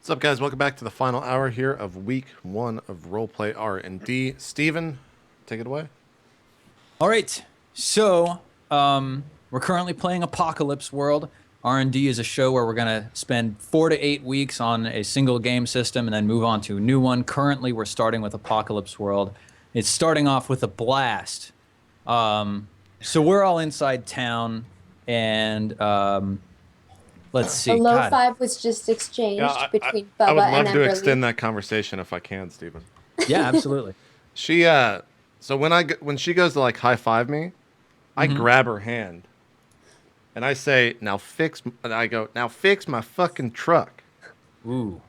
What's up, guys? Welcome back to the final hour here of week 1 of Roleplay R&D. Steven, take it away. All right, so we're currently playing Apocalypse World. R&D is a show where we're going to spend 4 to 8 weeks on a single game system and then move on to a new one. Currently, we're starting with Apocalypse World. It's starting off with a blast. So we're all inside town, and let's see. A low God. five was just exchanged between I would Bubba love and to Emberly. extend that conversation if I can, Steven. Yeah, absolutely. She, so when she goes to like high five me, I grab her hand and I say, now fix my fucking truck. Ooh.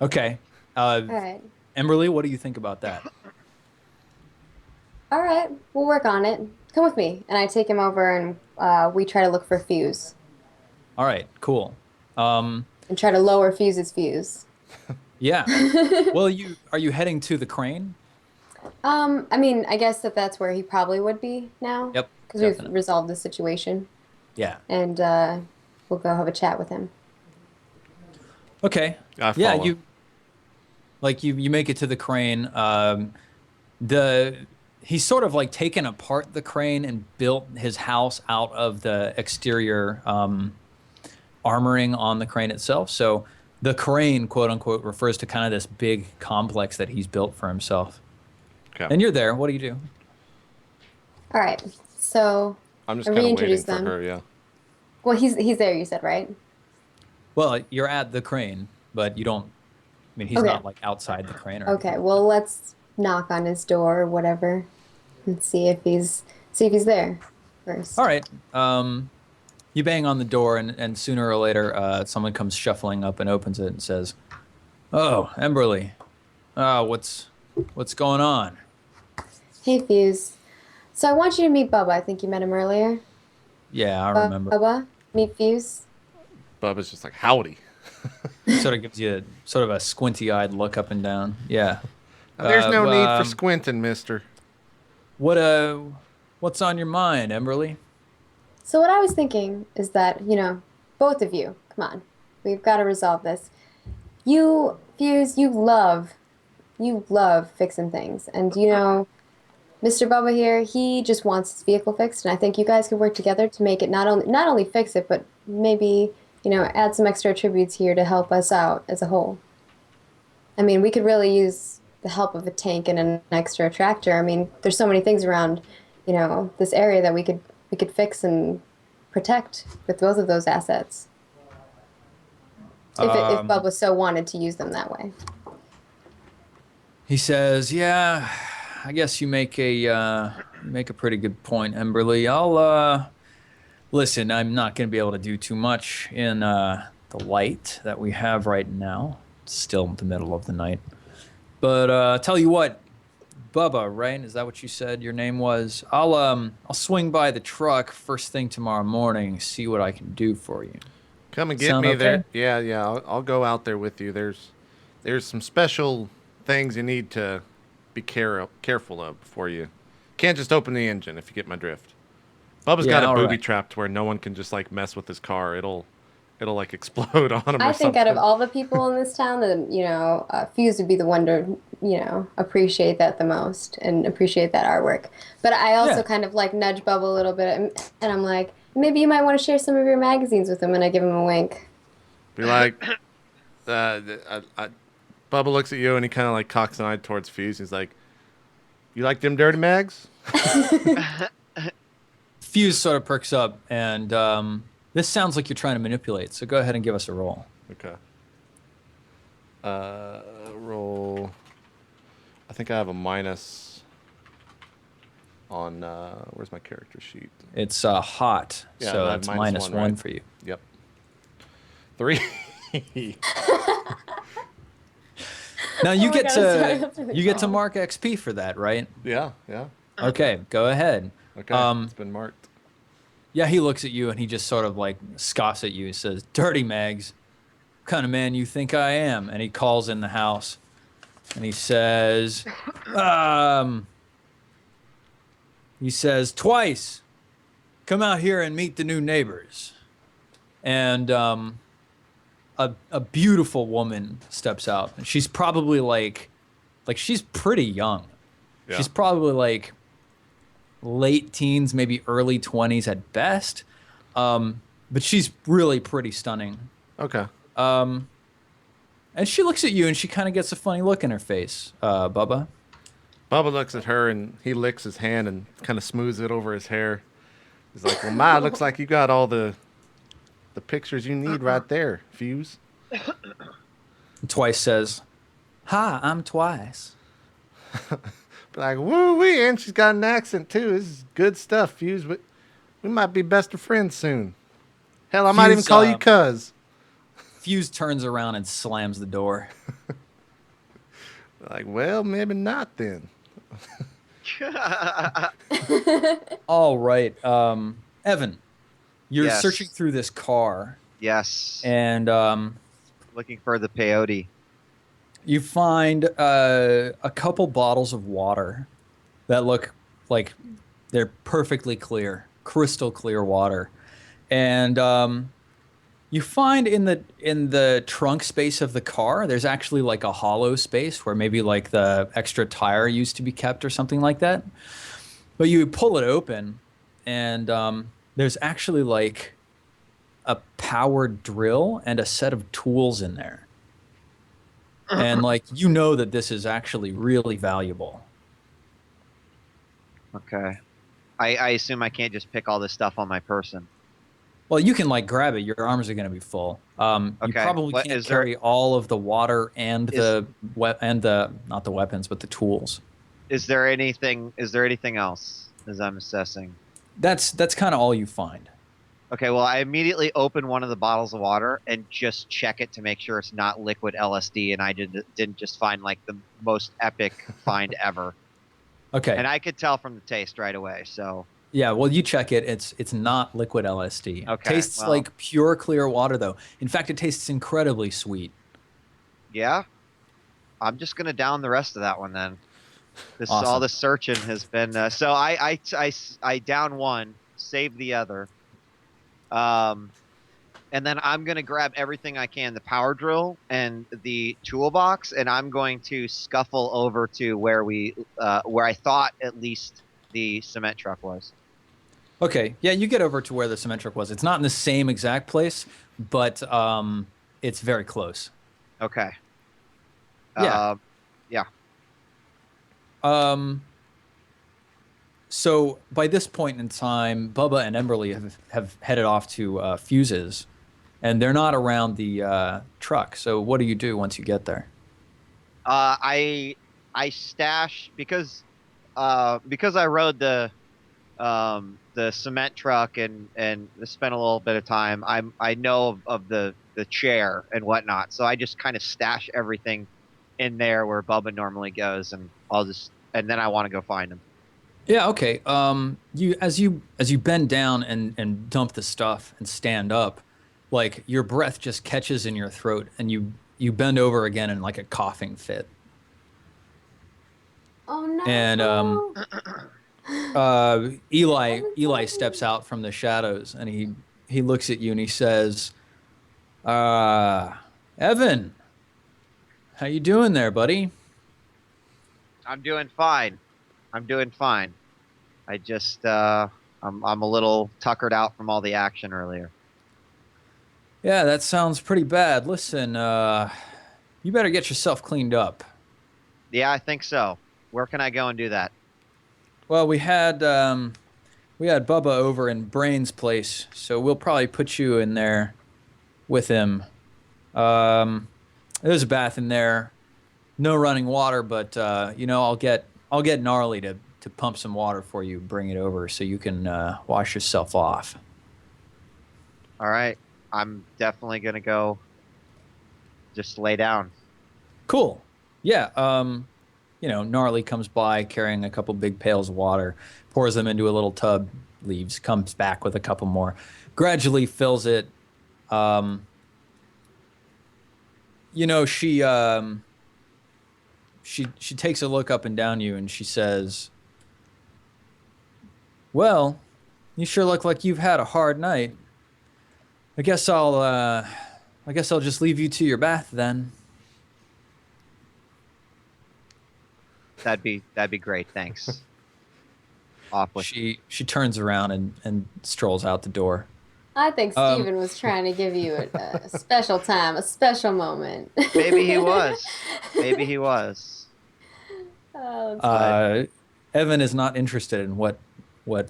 Okay. All right. Emberly, what do you think about that? All right. We'll work on it. Come with me. And I take him over and we try to look for Fuse All right, cool. and try to lower Fuse's fuse. Yeah. Well, are you heading to the crane? I mean, I guess that's where he probably would be now. Yep, Because we've definitely. resolved the situation. Yeah. And we'll go have a chat with him. Okay. I Yeah, follow. you make it to the crane. He's sort of like taken apart the crane and built his house out of the exterior armoring on the crane itself. So the crane, quote unquote, refers to kind of this big complex that he's built for himself. Okay. And you're there. What do you do? All right. So I'm just I kind of waiting reintroduce for them. her, yeah. Well, he's there, you said, right? Well, you're at the crane, but you don't. I mean, he's Okay. not like outside the crane or Okay. anything. Well, let's knock on his door or whatever and see if he's there first. All right. You bang on the door, and sooner or later, someone comes shuffling up and opens it and says, "Oh, Emberly, what's going on?" Hey, Fuse. So I want you to meet Bubba. I think you met him earlier. Yeah, I remember. Bubba, meet Fuse. Bubba's just like, howdy. Sort of gives you sort of a squinty-eyed look up and down. Yeah. Now, there's no need for um, squinting, mister. What's on your mind, Emberly? So what I was thinking is that, both of you, come on, we've got to resolve this. You, Fuse, you love fixing things. And, Mr. Bubba here, he just wants his vehicle fixed. And I think you guys could work together to make it not only fix it, but maybe, add some extra attributes here to help us out as a whole. I mean, we could really use the help of a tank and an extra tractor. I mean, there's so many things around, this area that we could fix and protect with both of those assets. If Bubba so wanted to use them that way. He says, "Yeah, I guess you make a pretty good point, Emberly. I'll listen. I'm not going to be able to do too much in the light that we have right now. It's still the middle of the night. But tell you what, Bubba, right? Is that what you said your name was? I'll swing by the truck first thing tomorrow morning, see what I can do for you. Come and get Sound me okay? there. Yeah. I'll go out there with you. There's some special things you need to be careful of before you can't just open the engine, if you get my drift. Bubba's Yeah, got a all booby right. trapped where no one can just like mess with his car. It'll like explode on him or I think something. out of all the people in this town, that Fuse would be the one to, appreciate that the most and appreciate that artwork. But I also Yeah. kind of like nudge Bubba a little bit, and I'm like, maybe you might want to share some of your magazines with him, and I give him a wink. Be like, Bubba looks at you and he kind of like cocks an eye towards Fuse. He's like, "You like them dirty mags?" Fuse sort of perks up, and this sounds like you're trying to manipulate. So go ahead and give us a roll. Okay. Roll. I think I have a minus on where's my character sheet? It's hot, Yeah, I so have it's minus minus one, one right? for you. Yep. 3. Now you Oh my get God, I'm sorry, to that's really you get to cool. mark XP for that, right? Yeah. Okay, go ahead. Okay. It's been marked. Yeah, he looks at you and he just sort of like scoffs at you. He says, "Dirty Mags, what kind of man you think I am?" And he calls in the house and he says, "Twice, come out here and meet the new neighbors." And a beautiful woman steps out. And she's probably like she's pretty young. Yeah. She's probably like late teens, maybe early 20s at best. But she's really pretty stunning. Okay. And she looks at you and she kind of gets a funny look in her face, Bubba. Bubba looks at her and he licks his hand and kind of smooths it over his hair. He's like, "Well, Ma, looks like you got all the pictures you need right there, Fuse." And Twice says, "Hi, I'm Twice." But like, woo-wee, and she's got an accent too. This is good stuff, Fuse. But we might be best of friends soon. Hell, I might even Fuse, call you Cuz. Fuse turns around and slams the door. Like, well, maybe not then. All right. Evan, you're Yes. searching through this car, Yes. and Looking for the peyote. you find a couple bottles of water that look like they're perfectly clear, crystal clear water. And you find in the trunk space of the car, there's actually like a hollow space where maybe like the extra tire used to be kept or something like that. But you pull it open, and there's actually like a powered drill and a set of tools in there. And like, you know that this is actually really valuable. Okay. I assume I can't just pick all this stuff on my person. Well, you can like grab it. Your arms are going to be full. You Okay. probably What- can't is there- carry all of the water and the not the weapons, but the tools. Is there anything else as I'm assessing? That's kind of all you find. Okay, well, I immediately open one of the bottles of water and just check it to make sure it's not liquid LSD and I didn't just find like the most epic find ever. Okay. And I could tell from the taste right away. So, Yeah, well, you check it. It's not liquid LSD. Okay, Tastes well. like pure clear water, though. In fact, it tastes incredibly sweet. yeah. I'm just going to down the rest of that one then. This Awesome. all the searching has been so I down one, save the other. And then I'm going to grab everything I can, the power drill and the toolbox, and I'm going to scuffle over to where I thought at least the cement truck was. Okay, yeah, you get over to where the cement truck was. It's not in the same exact place, but it's very close. Okay. Yeah. Yeah. So by this point in time, Bubba and Emberly have headed off to Fuse's, and they're not around the truck. So what do you do once you get there? I stash because I rode the cement truck and spent a little bit of time. I know of the chair and whatnot, so I just kind of stash everything in there where Bubba normally goes, and then I want to go find him. Yeah, okay. As you bend down and dump the stuff and stand up, like your breath just catches in your throat, and you bend over again in like a coughing fit. Oh no. And Eli steps out from the shadows, and he looks at you and he says, "Evan, how you doing there, buddy?" I'm doing fine. I just I'm a little tuckered out from all the action earlier. Yeah, that sounds pretty bad. Listen, you better get yourself cleaned up. Yeah, I think so. Where can I go and do that? Well, we had Bubba over in Brain's place, so we'll probably put you in there with him. There's a bath in there, no running water, but I'll get Gnarly to pump some water for you, bring it over so you can wash yourself off. All right. I'm definitely going to go just lay down. Cool. Yeah. Gnarly comes by carrying a couple big pails of water, pours them into a little tub, leaves, comes back with a couple more, gradually fills it. She takes a look up and down you and she says, "Well, you sure look like you've had a hard night. I guess I'll I guess I'll just leave you to your bath then. That'd be great. Thanks. Off with. She turns around and strolls out the door. I think Um, Steven was trying to give you a special time, a special moment. Maybe he was. Maybe he was. Oh, that's funny. Evan is not interested in what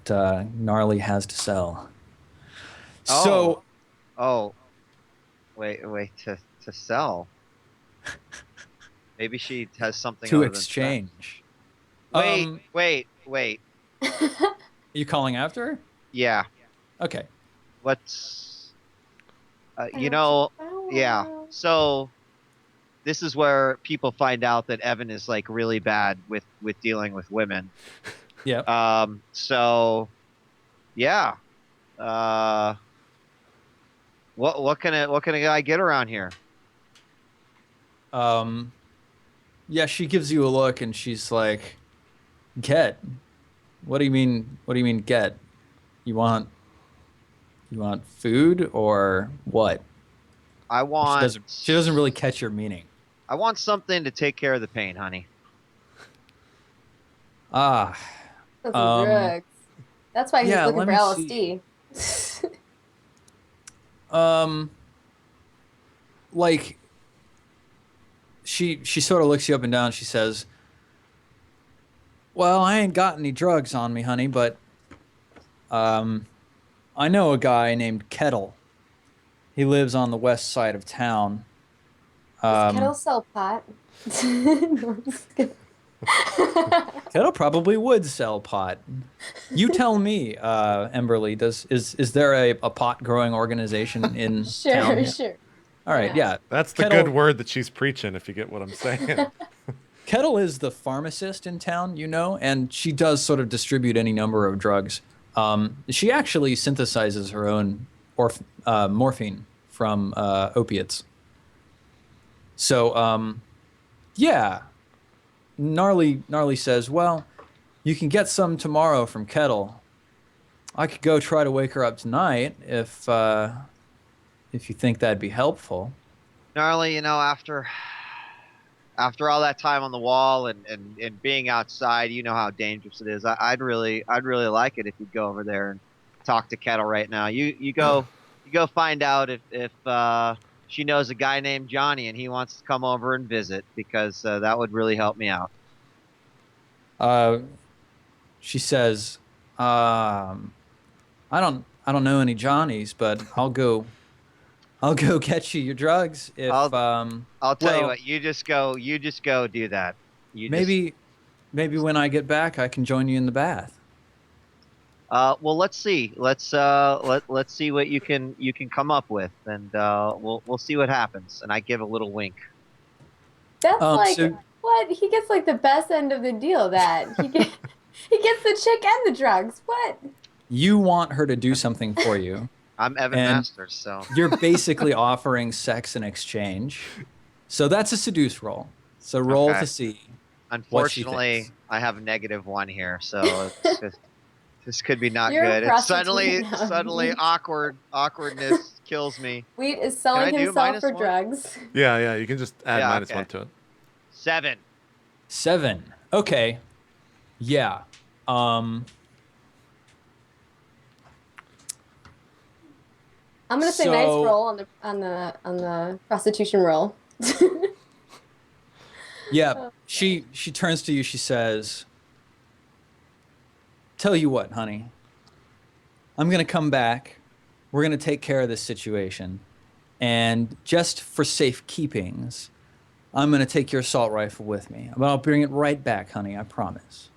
Gnarly has to sell. So, Oh, wait, to sell. Maybe she has something to other than exchange. sex. Wait. You calling after her? Yeah. Okay. Let's. Yeah. So, this is where people find out that Evan is like really bad with dealing with women. Yep. So, yeah. What can a guy get around here? Yeah, she gives you a look and she's like, "Get? What do you mean? What do you mean get? You want food or what?" I want. She doesn't really catch your meaning. I want something to take care of the pain, honey. Ah, That's some drugs. That's why he's yeah, looking for let me LSD. like she sort of looks you up and down. She says, "Well, I ain't got any drugs on me, honey, but I know a guy named Kettle. He lives on the west side of town. Does Kettle sell pot? No, I'm just kidding. Kettle probably would sell pot. You tell me, Emberly. Is there a pot growing organization in town? Sure. All right, yeah. That's the Kettle- good word that she's preaching, if you get what I'm saying. Kettle is the pharmacist in town, and she does sort of distribute any number of drugs. She actually synthesizes her own morphine from opiates. So, yeah. Gnarly says, "Well, you can get some tomorrow from Kettle. I could go try to wake her up tonight if you think that'd be helpful." Gnarly, after all that time on the wall and being outside, you know how dangerous it is. I'd really like it if you'd go over there and talk to Kettle right now. You go find out if she knows a guy named Johnny and he wants to come over and visit, because that would really help me out. She says, "I don't know any Johnnies, but I'll go get you your drugs if I'll tell you well, what. You just go do that. maybe when I get back I can join you in the bath." Well, let's see. Let's see what you can come up with, and we'll see what happens. And I give a little wink. That's so- what? He gets like the best end of the deal. That he gets the chick and the drugs. What? You want her to do something for you. I'm Evan And- Masters, so You're basically offering sex in exchange. So that's a seduce roll. So roll Okay. to see. unfortunately thinks. I have a -1 here, so this could be not You're a good. It's prostitute now. suddenly awkwardness kills me. Wheat is Can I selling do himself for -1? drugs. Yeah, you can just add Yeah, minus okay. one to it. 7. 7. Okay. Yeah. I'm gonna say nice So- roll on the prostitution roll. Yeah. She turns to you. She says, "Tell you what, honey. I'm going to come back. We're going to take care of this situation. And just for safekeepings, I'm going to take your assault rifle with me. But I'll bring it right back, honey. I promise."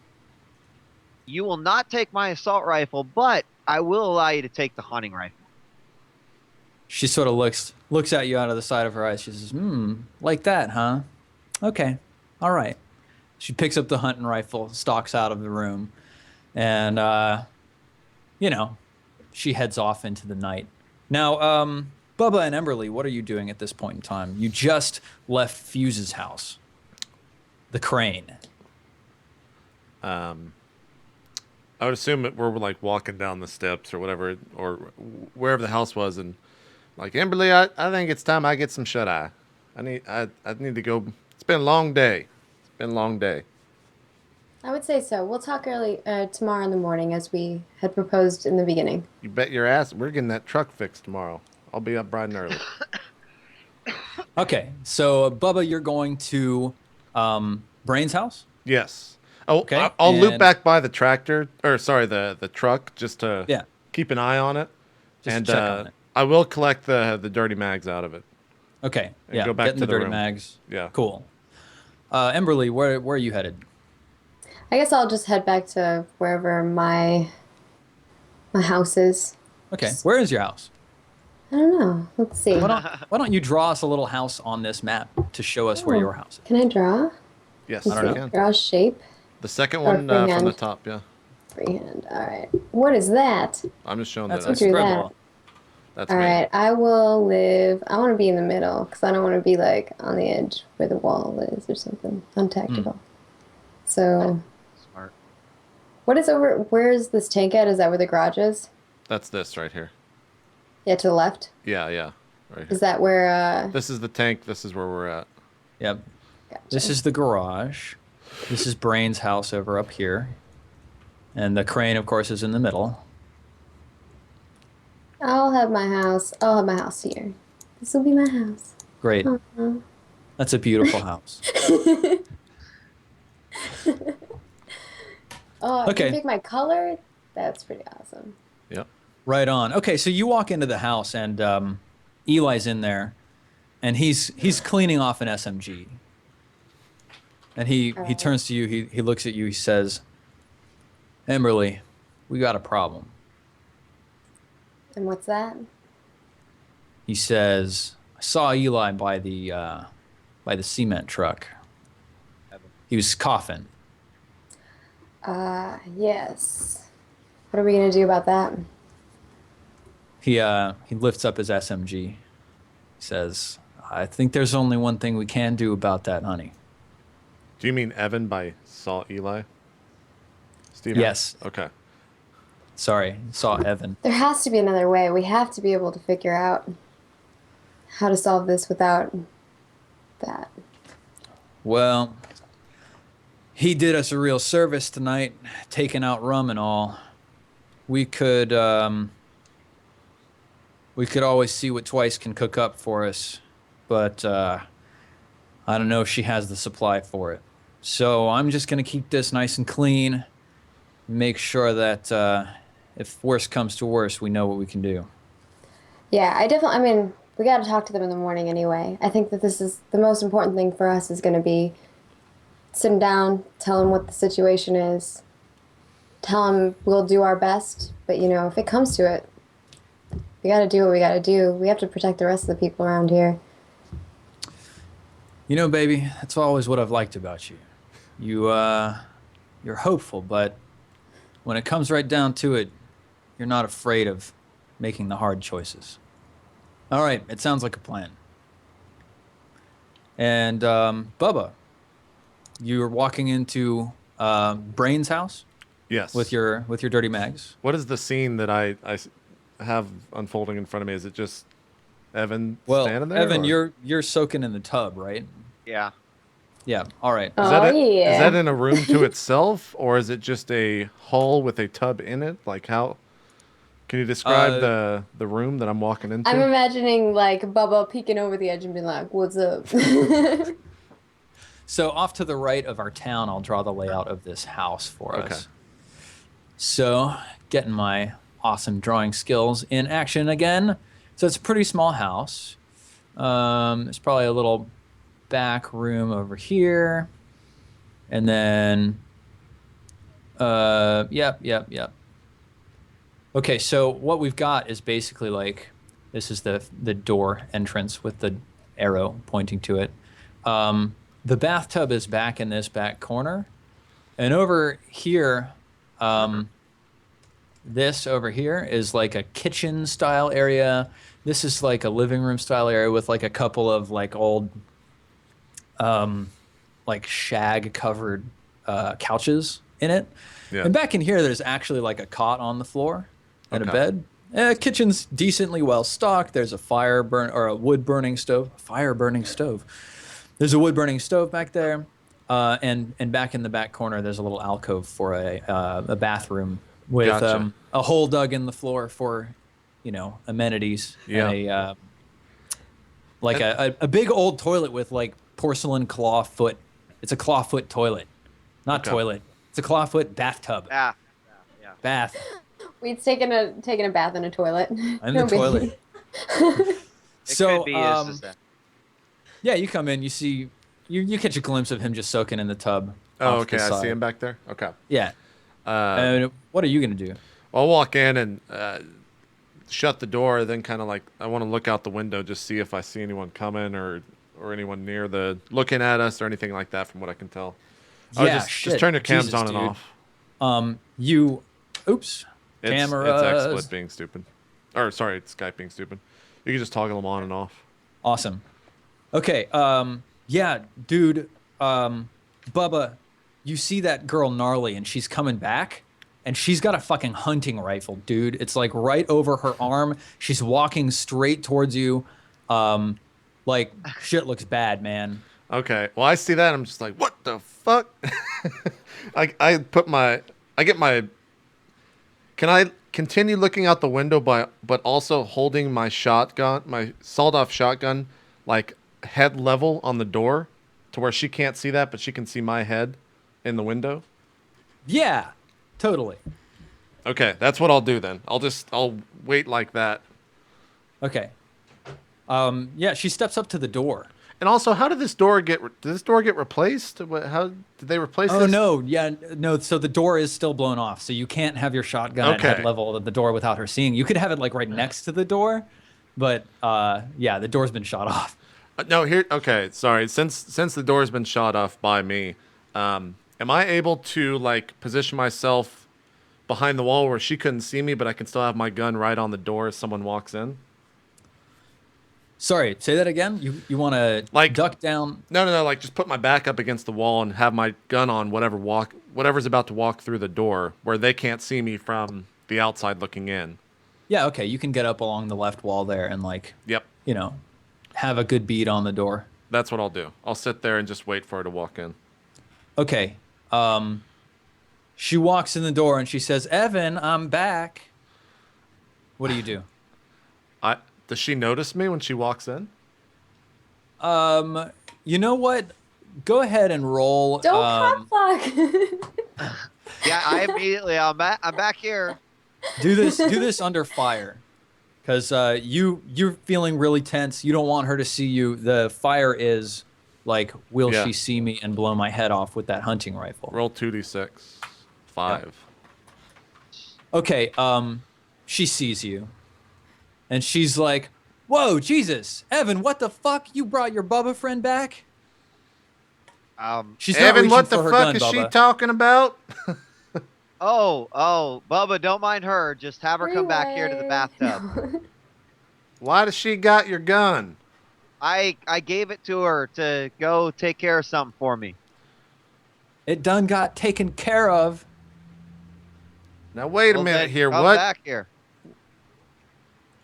You will not take my assault rifle, but I will allow you to take the hunting rifle. She sort of looks at you out of the side of her eyes. She says, like that, huh? Okay. All right." She picks up the hunting rifle, stalks out of the room, and, she heads off into the night. Now, Bubba and Emberly, what are you doing at this point in time? You just left Fuse's house. The crane. I would assume that we're like walking down the steps or whatever, or wherever the house was, and Like, Emberly, I think it's time I get some shut eye. I need to go. It's been a long day. It's been a long day. I would say so. We'll talk early tomorrow in the morning as we had proposed in the beginning. You bet your ass we're getting that truck fixed tomorrow. I'll be up bright and early. Okay, so Bubba, you're going to Brain's house. Yes. Oh, Okay, I'll loop and- back by the tractor, or sorry, the truck, just to Yeah. keep an eye on it. Just and check on it. I will collect the dirty mags out of it. Okay, And yeah. go back Get in to the the dirty room. mags. Yeah. Cool. Emberly, where are you headed? I guess I'll just head back to wherever my house is. Okay, where is your house? I don't know. Let's see. Why don't you draw us a little house on this map to show us where Oh. your house is? Can I draw? Yes, Let's I don't see. you can. Draw a shape. The second Or one from the freehand. top, yeah. Freehand. All right. What is that? I'm just showing That's that. a Drew that. scribble. That's All me. right. I will live. I want to be in the middle because I don't want to be like on the edge where the wall is or something untactable. So, Smart. what is over? Where is this tank at? Is that where the garage is? That's this right here. Yeah, to the left. Yeah, yeah. Right here. Is that where? This is the tank. This is where we're at. Yep. Gotcha. This is the garage. This is Brain's house over up here. And the crane, of course, is in the middle. I'll have my house. I'll have my house here. This will be my house. Great. That's a beautiful house. Oh, Okay. you pick my color? That's pretty awesome. Yep. Right on. Okay, so you walk into the house and Eli's in there, and he's cleaning off an SMG. And he Alright. turns to you. He looks at you. He says, "Emberly, we got a problem." And what's that? He says, "I saw Eli by the cement truck. He was coughing." Yes. What are we gonna do about that? He lifts up his SMG. He says, "I think there's only one thing we can do about that, honey." Do you mean Evan by Saw Eli? Steven? Yes. Okay. Sorry, saw Evan. There has to be another way. We have to be able to figure out how to solve this without that. Well, he did us a real service tonight, taking out rum and all. We could always see what Twice can cook up for us, but I don't know if she has the supply for it. So I'm just gonna keep this nice and clean, make sure that if worse comes to worse, we know what we can do. Yeah, I mean, we got to talk to them in the morning anyway. I think that this is the most important thing for us is going to be sit them down, tell them what the situation is, tell them we'll do our best, but you know, if it comes to it, we got to do what we got to do. We have to protect the rest of the people around here. You know, baby, that's always what I've liked about you. You're hopeful, but when it comes right down to it, you're not afraid of making the hard choices. All right, it sounds like a plan. And Bubba, you're walking into Brain's house Yes. with your dirty mags. What is the scene that I have unfolding in front of me? Is it just Evan Well, standing there? Evan, or- you're soaking in the tub, right? Yeah. Yeah. All right. Oh, Is that yeah. in a room to itself, or is it just a hall with a tub in it? Like how? Can you describe the room that I'm walking into? I'm imagining like Bubba peeking over the edge and being like, "What's up?" So off to the right of our town, I'll draw the layout of this house for Okay. us. So getting my awesome drawing skills in action again. So it's a pretty small house. There's probably a little back room over here. And then, yep. Okay, so what we've got is basically like, this is the door entrance with the arrow pointing to it. The bathtub is back in this back corner. And over here, this over here is like a kitchen style area. This is like a living room style area with like a couple of like old, like shag covered couches in it. Yeah. And back in here, there's actually like a cot on the floor and Okay. a bed. Kitchen's decently well stocked. There's a a wood burning stove. Fire burning stove. There's a wood burning stove back there, and back in the back corner, there's a little alcove for a bathroom with Gotcha. a hole dug in the floor for, amenities. Yeah. And a big old toilet with like porcelain claw foot. It's a claw foot toilet, not Okay. toilet. It's a claw foot bathtub. Yeah. Yeah. Bath. We've taken a bath in a toilet. I'm No the toilet. It So could be this is that. yeah, you come in, you see, you catch a glimpse of him just soaking in the tub. Oh, off okay. the I side. see him back there. Okay. Yeah. Uh, What are you gonna do? I'll walk in and shut the door. Then kind of like I want to look out the window, just see if I see anyone coming or anyone near the looking at us or anything like that. From what I can tell. Oh, Yeah, just shit. turn your cams Jesus, on and dude. off. Oops. It's Cameras. XSplit being stupid. Or sorry, it's Skype being stupid. You can just toggle them on and off. Awesome. Okay. Yeah, dude. Bubba, you see that girl Gnarly, and she's coming back, and she's got a fucking hunting rifle, dude. It's like right over her arm. She's walking straight towards you. Like shit looks bad, man. Okay. Well, I see that. I'm just like, what the fuck? I get my. Can I continue looking out the window but also holding my shotgun, my sawed-off shotgun, like head level on the door, to where she can't see that, but she can see my head in the window? Yeah, totally. Okay, that's what I'll do then. I'll wait like that. Okay. Yeah, she steps up to the door. And also, how did this door get replaced? How did they replace Oh this? no, yeah, no. So the door is still blown off. So you can't have your shotgun at Okay. head level of the door without her seeing. You could have it like right next to the door, but yeah, the door's been shot off. No, here. Okay, sorry. Since the door's been shot off by me, am I able to like position myself behind the wall where she couldn't see me, but I can still have my gun right on the door as someone walks in? Sorry, say that again. You want to Like- duck down? No. Like just put my back up against the wall and have my gun on whatever's about to walk through the door where they can't see me from the outside looking in. Yeah, okay. You can get up along the left wall there and like Yep, have a good bead on the door. that's what I'll do. I'll sit there and just wait for her to walk in. Okay. She walks in the door and she says, "Evan, I'm back." What do you do? Does she notice me when she walks in? You know what? Go ahead and roll. Don't cockblock. Yeah, I'm back here. Do this under fire, because you're feeling really tense. You don't want her to see you. The fire is like, will Yeah. she see me and blow my head off with that hunting rifle? Roll 2d6. 5. Okay. She sees you, and she's like, "Whoa, Jesus, Evan, what the fuck? You brought your Bubba friend back?" She's not Evan, reaching what the for her fuck gun, is she Bubba. talking about? Oh, Bubba, don't mind her. Just have her come back here to the bathtub. Why does she got your gun? I gave it to her to go take care of something for me. It done got taken care of. Now wait a Well, minute then here. come What? back here.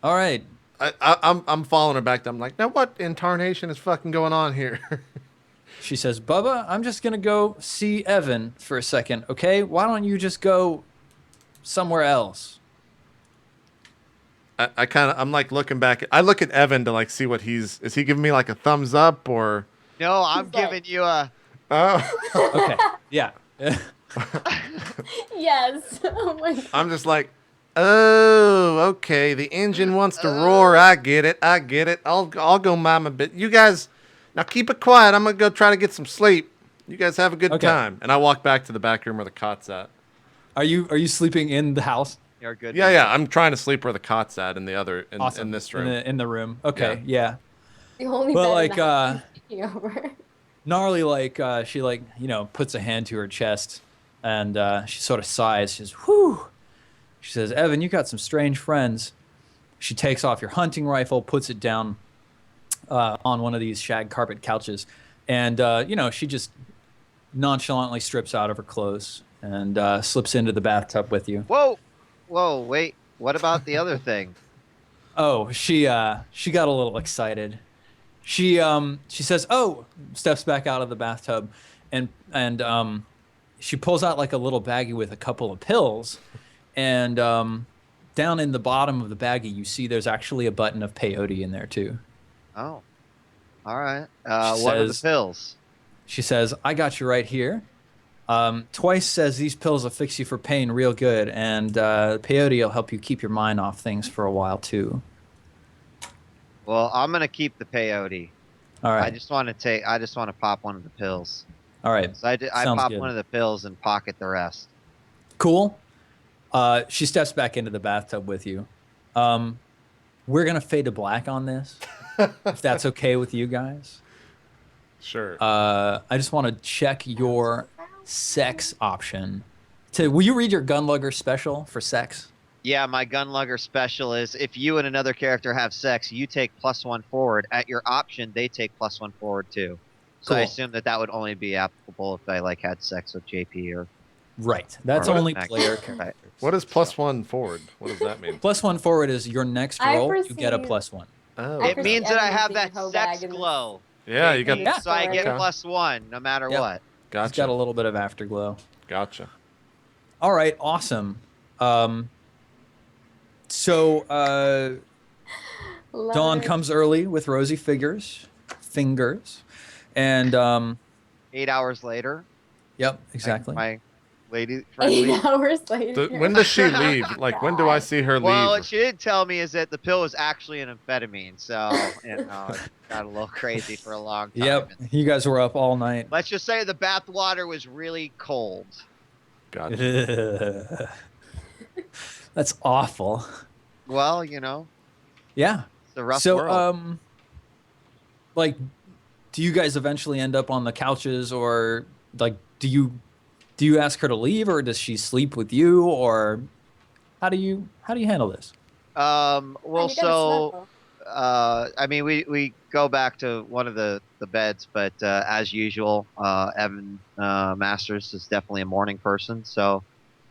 All right. I'm following her back. I'm like, now what in tarnation is fucking going on here? She says, "Bubba, I'm just going to go see Evan for a second, okay? Why don't you just go somewhere else?" I'm like looking back. I look at Evan to like see what is he giving me like a thumbs up or? No, I'm He's like- giving you a. Oh, Okay. Yeah. Yes. Oh my God. I'm just like, oh, okay. The engine wants to roar. I get it. I'll go mind my bit. You guys, now keep it quiet. I'm gonna go try to get some sleep. You guys have a good Okay. time. And I walk back to the back room where the cot's at. Are you sleeping in the house? You're good. Yeah. I'm trying to sleep where the cot's at in Awesome. in this room. In the room. Okay. Yeah. The only Well, bed like, in the house is taking over. Gnarly, like, she, like, puts a hand to her chest, and she sort of sighs. She says, "Whew." She says, "Evan, you got some strange friends." She takes off your hunting rifle, puts it down on one of these shag carpet couches, and, she just nonchalantly strips out of her clothes and slips into the bathtub with you. Whoa, wait. What about the other thing? Oh, she got a little excited. She says, "Oh," steps back out of the bathtub, and she pulls out like a little baggie with a couple of pills, and down in the bottom of the baggie, you see there's actually a button of peyote in there too. Oh, all right. She What are the says- pills? She says, "I got you right here. Twice says these pills will fix you for pain real good, and peyote will help you keep your mind off things for a while too." Well, I'm gonna keep the peyote. All right. I just want to pop one of the pills. All right. So I Sounds pop good. one of the pills and pocket the rest. Cool. She steps back into the bathtub with you. We're gonna fade to black on this, if that's okay with you guys. Sure. I just want to check your sex option. Will you read your Gunlugger special for sex? Yeah, my gunlugger special is if you and another character have sex, you take +1 forward. At your option, they take +1 forward too. So I Cool. assume that would only be applicable if I like had sex with JP or Right. That's Or only Mac. player characters. Right. What is +1 forward? What does that mean? +1 forward is your next I roll. You get a perceive- +1. Oh, I It perceive means that I Evan have being that hoe sex bag in this. glow. yeah, you got. JP, Yeah. So I get Okay. +1 no matter Yep. what. It's Gotcha. got a little bit of afterglow. Gotcha. All right. Awesome. So Love Dawn it. comes early with rosy fingers, and 8 hours later. yep, exactly. My lady friendly. 8 hours later. When does she leave? Like, when do I see her Well, leave? what she didn't tell me is that the pill was actually an amphetamine, so you know, it got a little crazy for a long time. Yep, you guys were up all night. Let's just say the bath water was really cold. Gotcha. That's awful. Well, you know, Yeah. it's a rough So, world. like, do you guys eventually end up on the couches, or like, do you ask her to leave, or does she sleep with you, or how do you handle this? Well, You gotta so snuggle. I mean, we go back to one of the beds, but as usual, Evan Masters is definitely a morning person. So,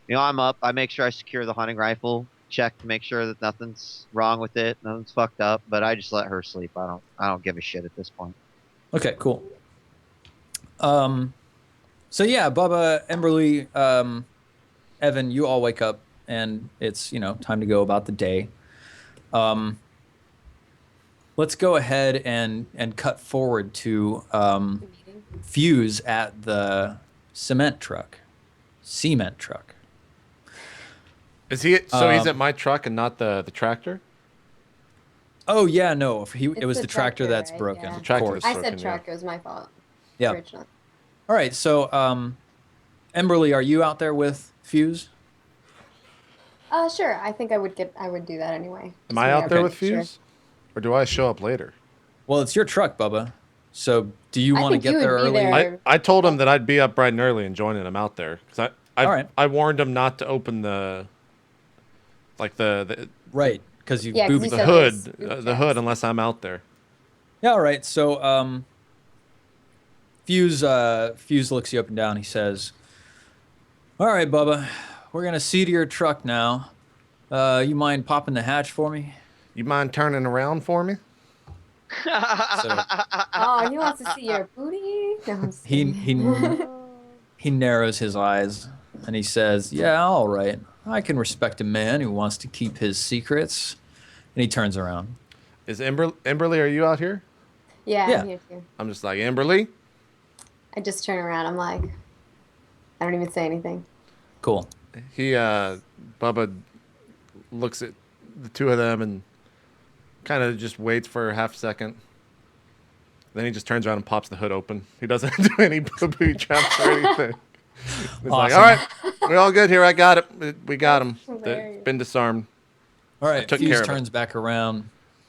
you know, I'm up. I make sure I secure the hunting rifle, check to make sure that nothing's wrong with it, nothing's fucked up. But I just let her sleep. I don't give a shit at this point. Okay, cool. So yeah, Bubba, Emberly, Evan, you all wake up, and it's time to go about the day. Let's go ahead and cut forward to Meeting. Fuse at the cement truck. Is he? So he's at my truck and not the tractor. Oh yeah, no, it It's was the the tractor tractor, that's right? broken. Yeah. Of Tractor course. that's I broken, said yeah. truck. It was my fault. Yeah. Originally. All right, so Emberly, are you out there with Fuse? Sure. I think I would do that anyway. Am Just I to out there make with sure. Fuse, or do I show up later? Well, it's your truck, Bubba. So do you I want to think get you there would be early? there. I told him that I'd be up bright and early and joining him out there because All right. I warned him not to open the Right, because you Yeah, 'cause boobied you the said hood there's the hood unless I'm out there. Yeah, all right. So Fuse looks you up and down. He says, "All right, Bubba, we're gonna see to your truck now. You mind popping the hatch for me?" You mind turning around for me? So Oh, he wants to see your booty. No, I'm just he kidding. he narrows his eyes and he says, "Yeah, all right. I can respect a man who wants to keep his secrets." And he turns around. Is Emberly? Are you out here? Yeah, Yeah. I'm here too. I'm just like Emberly. I just turn around. I'm like, I don't even say anything. Cool. He Bubba looks at the two of them and kind of just waits for a half second. Then he just turns around and pops the hood open. He doesn't do any booby traps or anything. He's like, Awesome. all right, we're all good here. I got it. We got him. Hilarious. Been disarmed. All right. took Fuse care of it. turns back around